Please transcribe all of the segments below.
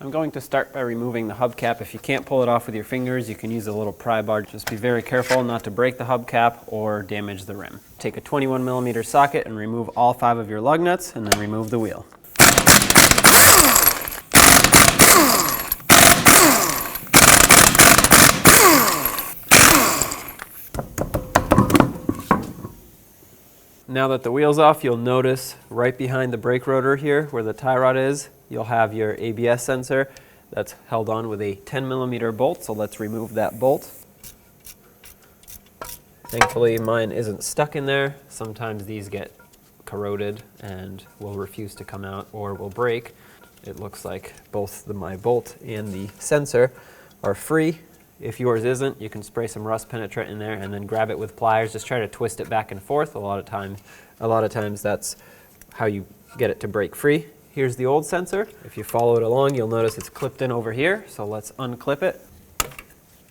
I'm going to start by removing the hubcap. If you can't pull it off with your fingers, you can use a little pry bar. Just be very careful not to break the hubcap or damage the rim. Take a 21mm socket and remove all 5 of your lug nuts, and then remove the wheel. Now that the wheel's off, you'll notice right behind the brake rotor here, where the tie rod is, you'll have your ABS sensor that's held on with a 10mm bolt, so let's remove that bolt. Thankfully, mine isn't stuck in there. Sometimes these get corroded and will refuse to come out or will break. It looks like both my bolt and the sensor are free. If yours isn't, you can spray some rust penetrant in there and then grab it with pliers. Just try to twist it back and forth. A lot of times that's how you get it to break free. Here's the old sensor. If you follow it along, you'll notice it's clipped in over here. So let's unclip it.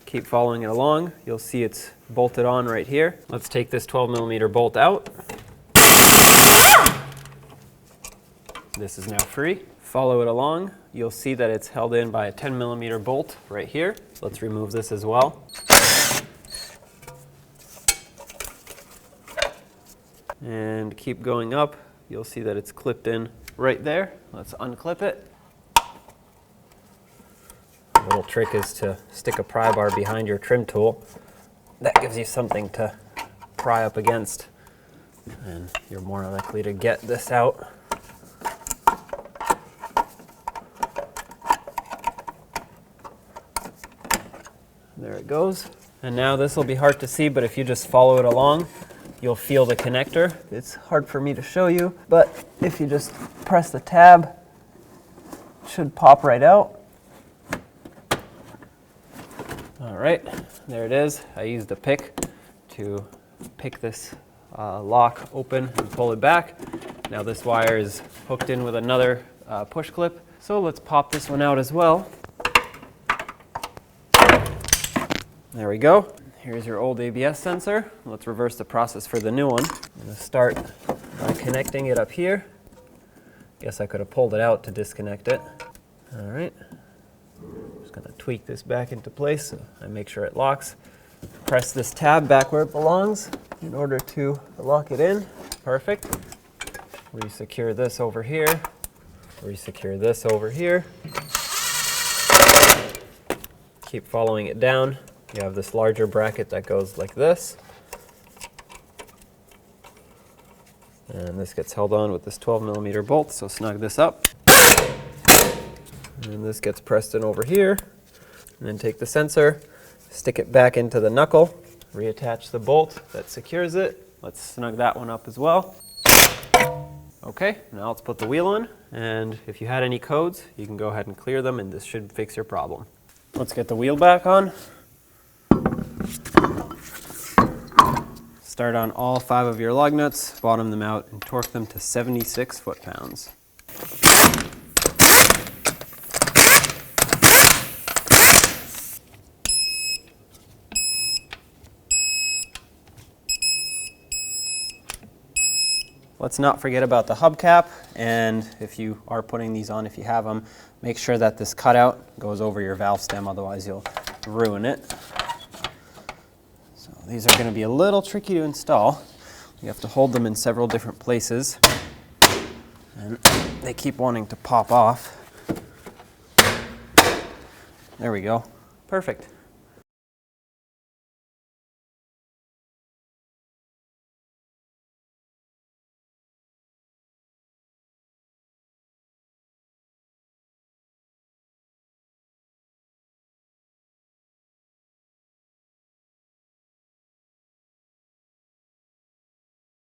Keep following it along. You'll see it's bolted on right here. Let's take this 12mm bolt out. This is now free. Follow it along. You'll see that it's held in by a 10mm bolt right here. Let's remove this as well. And keep going up. You'll see that it's clipped in right there. Let's unclip it. The little trick is to stick a pry bar behind your trim tool. That gives you something to pry up against, and you're more likely to get this out. There it goes. And now this will be hard to see, but if you just follow it along, you'll feel the connector. It's hard for me to show you, but if you just press the tab, it should pop right out. All right, there it is. I used a pick to pick this lock open and pull it back. Now this wire is hooked in with another push clip. So let's pop this one out as well. There we go. Here's your old ABS sensor. Let's reverse the process for the new one. I'm going to start by connecting it up here. Guess I could have pulled it out to disconnect it. All right. Just going to tweak this back into place so I make sure it locks. Press this tab back where it belongs in order to lock it in. Perfect. Resecure this over here. Resecure this over here. Keep following it down. You have this larger bracket that goes like this. And this gets held on with this 12mm bolt, so snug this up. And this gets pressed in over here. And then take the sensor, stick it back into the knuckle, reattach the bolt that secures it. Let's snug that one up as well. Okay, now let's put the wheel on. And if you had any codes, you can go ahead and clear them, and this should fix your problem. Let's get the wheel back on. Start on all 5 of your lug nuts, bottom them out, and torque them to 76 foot-pounds. Let's not forget about the hubcap, and if you are putting these on, if you have them, make sure that this cutout goes over your valve stem, otherwise you'll ruin it. These are going to be a little tricky to install. You have to hold them in several different places, and they keep wanting to pop off. There we go. Perfect.